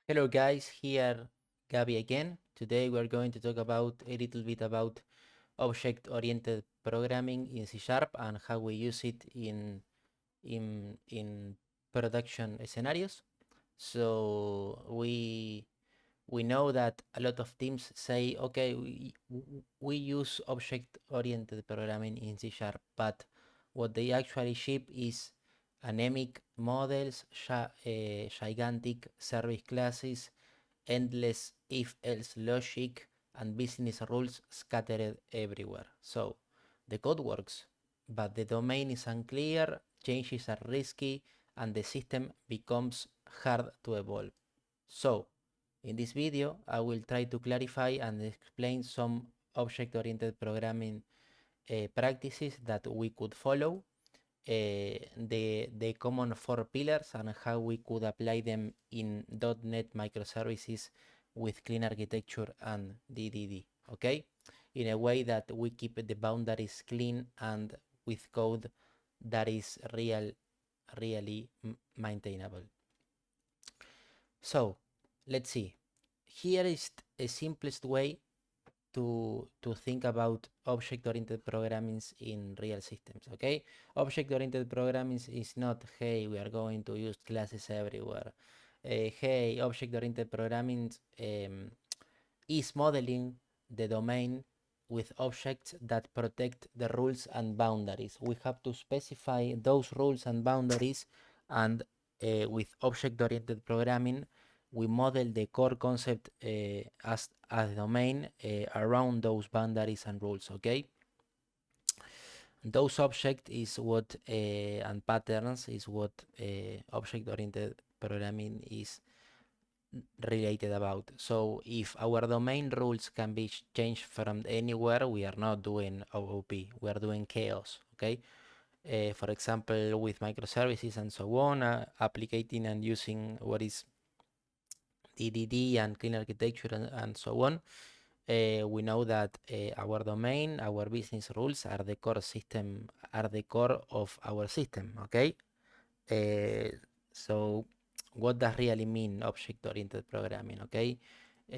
Hello guys, here Gabby again. Today we're going to talk about a little bit about object-oriented programming in C# and how we use it in production scenarios. So we know that a lot of teams say, okay, we use object-oriented programming in C#, but what they actually ship is anemic models, gigantic service classes, endless if-else logic, and business rules scattered everywhere. So the code works, but the domain is unclear, changes are risky, and the system becomes hard to evolve. So in this video, I will try to clarify and explain some object-oriented programming practices that we could follow, the common four pillars and how we could apply them in .NET microservices with clean architecture and DDD, okay? In a way that we keep the boundaries clean and with code that is really maintainable. So let's see. Here is a simplest way to think about object-oriented programming in real systems, okay? Object-oriented programming is not, hey, we are going to use classes everywhere. Hey, object-oriented programming is modeling the domain with objects that protect the rules and boundaries. We have to specify those rules and boundaries, and with object-oriented programming, we model the core concept as a domain around those boundaries and rules, okay? Those objects is what and patterns is what object-oriented programming is related about. So if our domain rules can be changed from anywhere, we are not doing OOP, we are doing chaos, okay? For example, with microservices and so on, applicating and using what is DDD and clean architecture and so on, we know that our domain, our business rules are the core system, are the core of our system, okay? So what does really mean object-oriented programming, okay?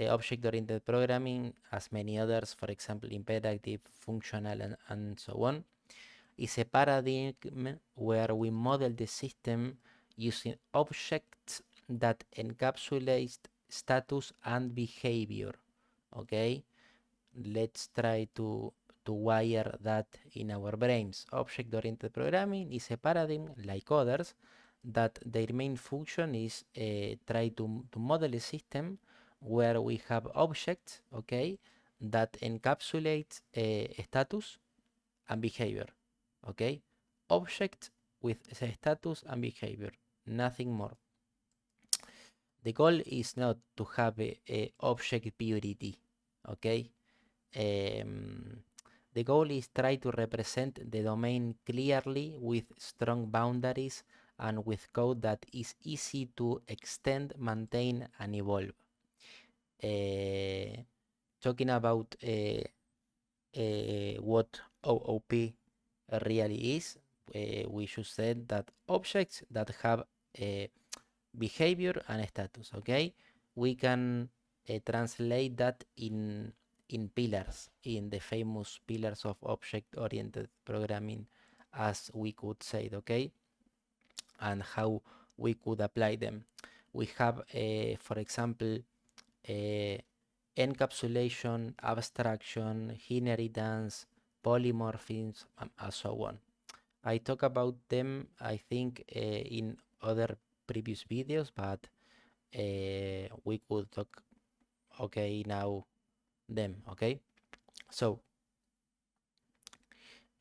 Object-oriented programming, as many others, for example, imperative, functional, and so on, is a paradigm where we model the system using objects that encapsulate status and behavior, okay? Let's try to wire that in our brains. Object-oriented programming is a paradigm like others that their main function is try to model a system where we have objects, okay, that encapsulate status and behavior, okay? Object with status and behavior, nothing more. The goal is not to have a object purity, okay? The goal is try to represent the domain clearly with strong boundaries and with code that is easy to extend, maintain, and evolve. Talking about what OOP really is, we should say that objects that have behavior and status, okay? We can translate that in pillars, in the famous pillars of object-oriented programming, as we could say, okay? And how we could apply them. We have, for example, encapsulation, abstraction, inheritance, polymorphism, and so on. I talk about them, I think, in other previous videos, but we could talk, okay, now them, okay? So,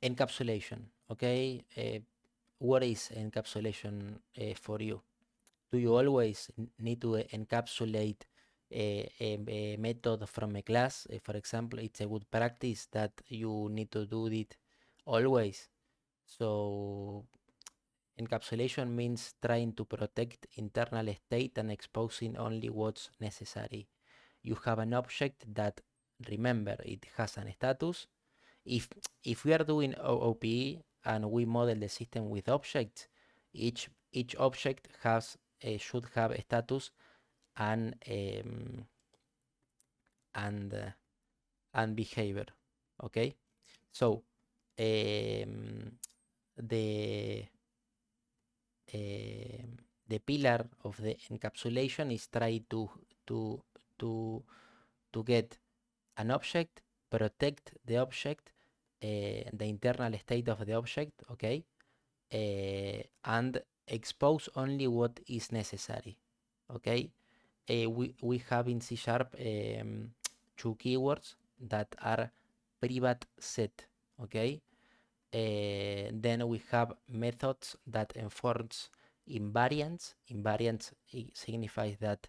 encapsulation, okay? What is encapsulation for you? Do you always need to encapsulate a method from a class? For example, it's a good practice that you need to do it always. So encapsulation means trying to protect internal state and exposing only what's necessary. You have an object that, remember, it has an status. If if we are doing OOP and we model the system with objects, each object has should have a status and and uh, and behavior. Okay, so the the pillar of the encapsulation is try to to to get an object, protect the object, the internal state of the object, okay, and expose only what is necessary, okay. We have in C# two keywords that are private set, okay. Then we have methods that enforce invariants. Invariants signifies that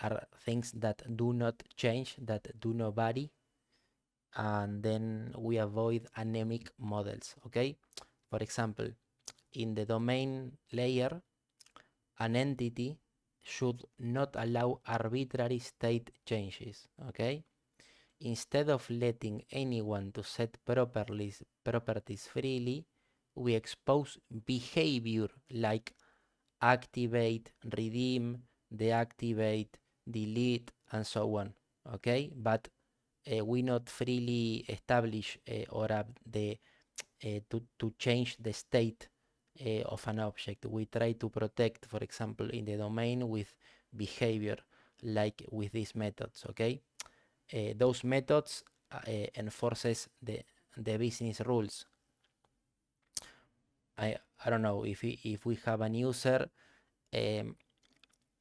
are things that do not change, that do not vary. And then we avoid anemic models, okay? For example, in the domain layer, an entity should not allow arbitrary state changes, okay? Instead of letting anyone to set properties freely, we expose behavior like activate, redeem, deactivate, delete, and so on, okay? But we not freely establish or to change the state of an object. We try to protect, for example, in the domain with behavior, like with these methods, okay? Those methods enforces the business rules. I don't know, if we have a user,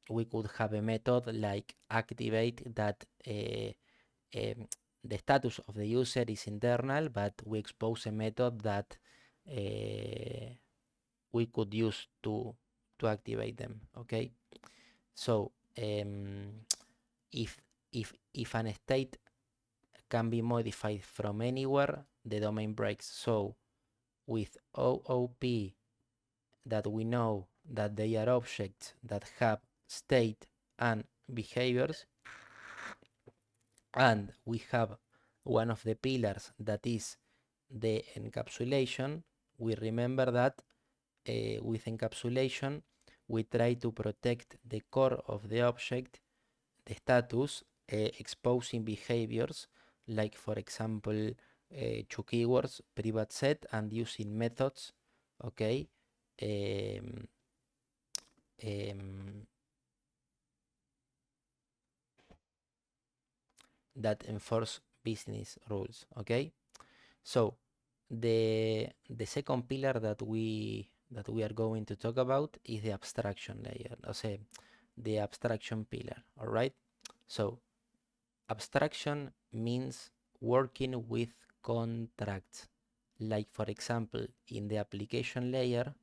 we could have a method like activate that the status of the user is internal, but we expose a method that we could use to activate them, okay. So if if an state can be modified from anywhere, the domain breaks. So with OOP, that we know that they are objects that have state and behaviors, and we have one of the pillars that is the encapsulation. We remember that with encapsulation we try to protect the core of the object, the status, exposing behaviors like, for example, two keywords, private set, and using methods, okay, that enforce business rules, okay. So the second pillar that we are going to talk about is the abstraction layer, o sea, the abstraction pillar, all right. So abstraction means working with contracts, like, for example, in the application layer,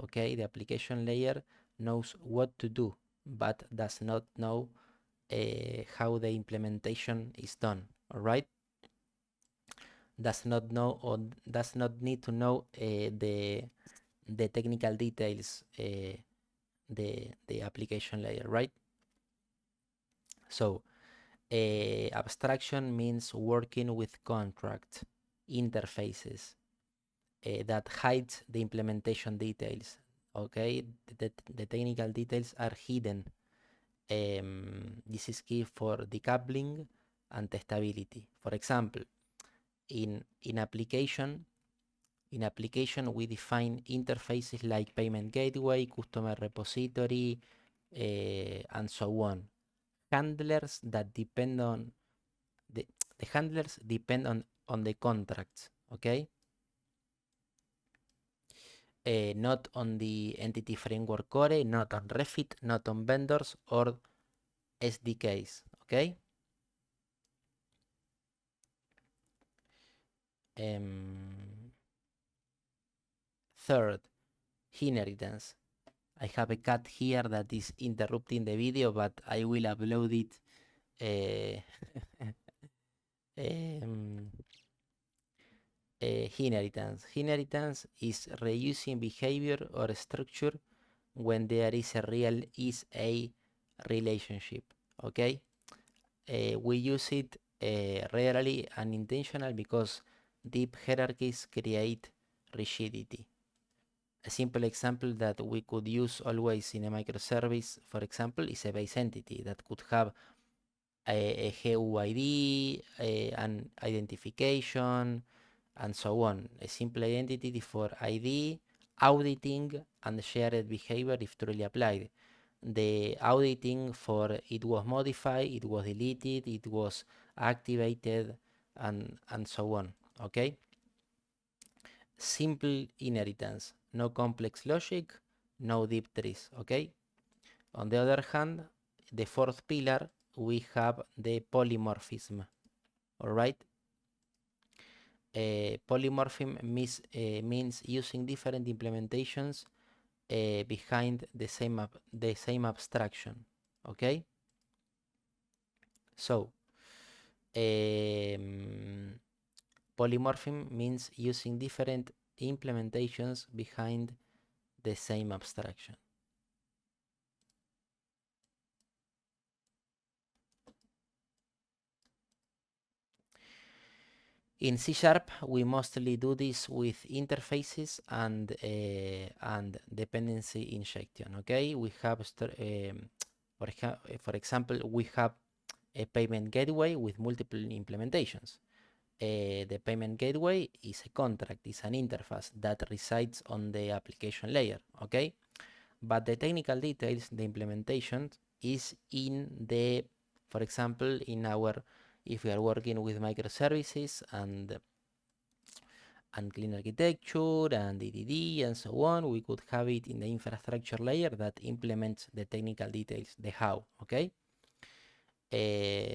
okay, the application layer knows what to do but does not know how the implementation is done, all right. Does not know or does not need to know the technical details, the application layer, right. So abstraction means working with contract interfaces that hides the implementation details, okay. The technical details are hidden. This is key for decoupling and testability. For example, in application we define interfaces like payment gateway, customer repository, and so on. Handlers that depend on the handlers depend on the contracts, okay. Not on the entity framework core, not on Refit, not on vendors or SDKs, okay. Third, inheritance. I have a cat here that is interrupting the video, but I will upload it. Inheritance. Inheritance is reusing behavior or structure when there is a real is-a relationship, okay. We use it rarely and intentional because deep hierarchies create rigidity. A simple example that we could use always in a microservice, for example, is a base entity that could have a GUID, an identification, and so on. A simple identity for ID, auditing, and shared behavior if truly applied. The auditing for it was modified, it was deleted, it was activated, and so on. Okay? Simple inheritance, no complex logic, no deep trees. Okay? On the other hand, the fourth pillar, we have the polymorphism. All right? Polymorphism means using different implementations behind the same abstraction. Okay? So, polymorphism means using different implementations behind the same abstraction. In C#, we mostly do this with interfaces and dependency injection. Okay, we have, for example, we have a payment gateway with multiple implementations. The payment gateway is a contract, is an interface that resides on the application layer. Okay, but the technical details, the implementation, is in the, for example, in our, if we are working with microservices and clean architecture and DDD and so on, we could have it in the infrastructure layer that implements the technical details, the how. Okay.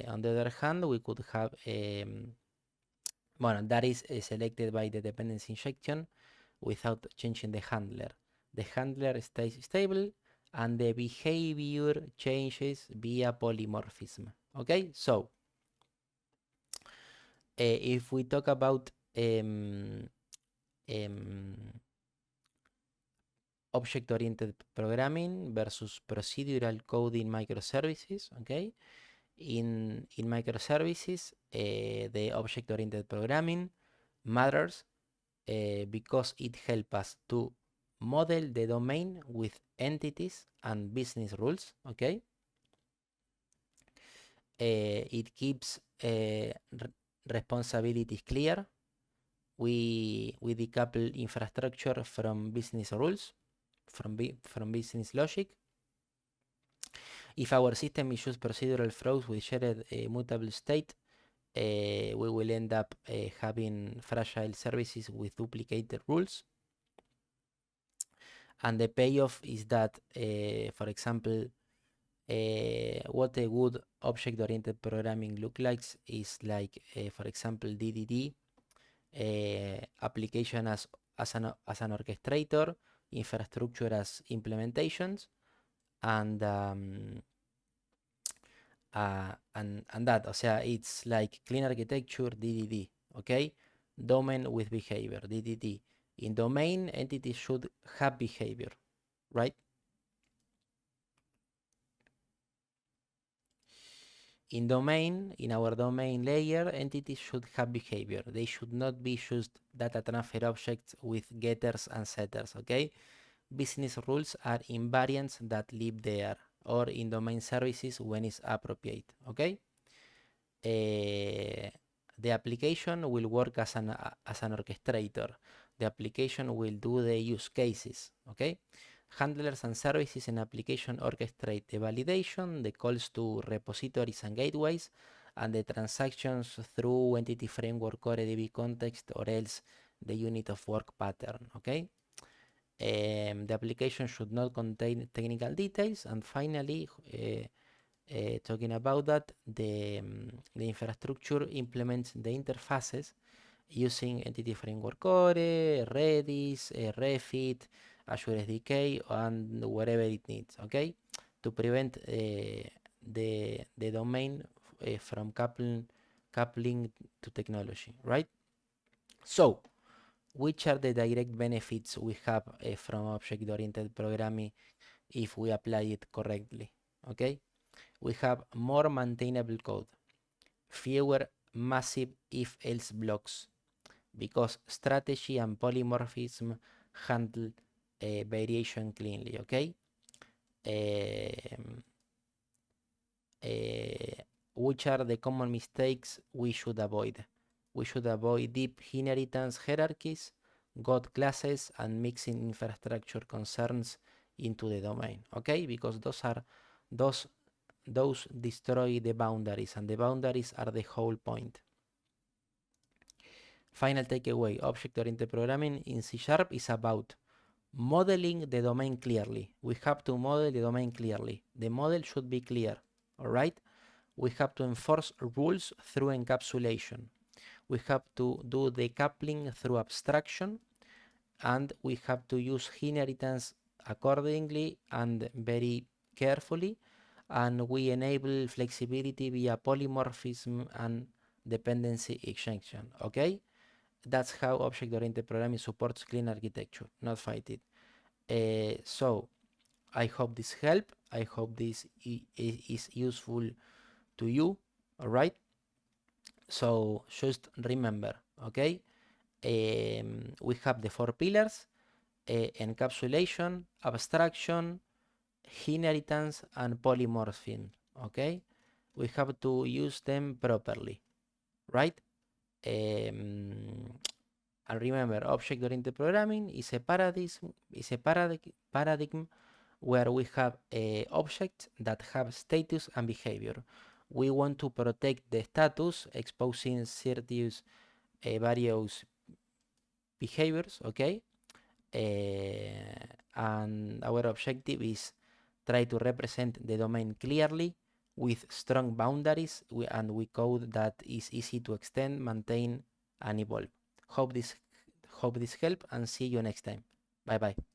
On the other hand, we could have well, that is selected by the dependency injection without changing the handler. The handler stays stable and the behavior changes via polymorphism. Okay, so if we talk about object-oriented programming versus procedural coding microservices, okay? In microservices, the object-oriented programming matters because it helps us to model the domain with entities and business rules, okay? It keeps responsibilities clear. We decouple infrastructure from business rules, from business logic. If our system issues procedural flows with shared mutable state, we will end up having fragile services with duplicated rules. And the payoff is that, for example, what a good object-oriented programming look like is like, for example, DDD, application as an orchestrator, infrastructure as implementations, and that, o sea, it's like clean architecture, DDD, okay? Domain with behavior, DDD. In domain, entities should have behavior, right? In domain, in our domain layer, entities should have behavior. They should not be just data transfer objects with getters and setters, okay? Business rules are invariants that live there or in domain services when it's appropriate, okay? The application will work as an orchestrator. The application will do the use cases, okay? Handlers and services in application orchestrate the validation, the calls to repositories and gateways, and the transactions through entity framework or DB context, or else the unit of work pattern, okay? The application should not contain technical details. And finally, talking about that, the infrastructure implements the interfaces using Entity Framework Core, Redis, Refit, Azure SDK, and whatever it needs, okay? To prevent the domain from coupling to technology, right? So, which are the direct benefits we have from object-oriented programming if we apply it correctly, okay? We have more maintainable code, fewer massive if-else blocks, because strategy and polymorphism handle variation cleanly, okay? Which are the common mistakes we should avoid? We should avoid deep inheritance hierarchies, God classes, and mixing infrastructure concerns into the domain, okay? Because those destroy the boundaries, and the boundaries are the whole point. Final takeaway, object-oriented programming in C# is about modeling the domain clearly. We have to model the domain clearly. The model should be clear, all right? We have to enforce rules through encapsulation. We have to do the coupling through abstraction, and we have to use inheritance accordingly and very carefully, and we enable flexibility via polymorphism and dependency extension, okay? That's how object-oriented programming supports clean architecture, not fight it. So I hope this helped. I hope this is useful to you, all right? So just remember, okay? We have the 4 pillars: encapsulation, abstraction, inheritance, and polymorphism, okay? We have to use them properly, right? And remember, object-oriented programming is a paradigm where we have objects that have status and behavior. We want to protect the status, exposing various behaviors, okay? And our objective is try to represent the domain clearly with strong boundaries, and we code that is easy to extend, maintain, and evolve. Hope this helped, and see you next time. Bye bye.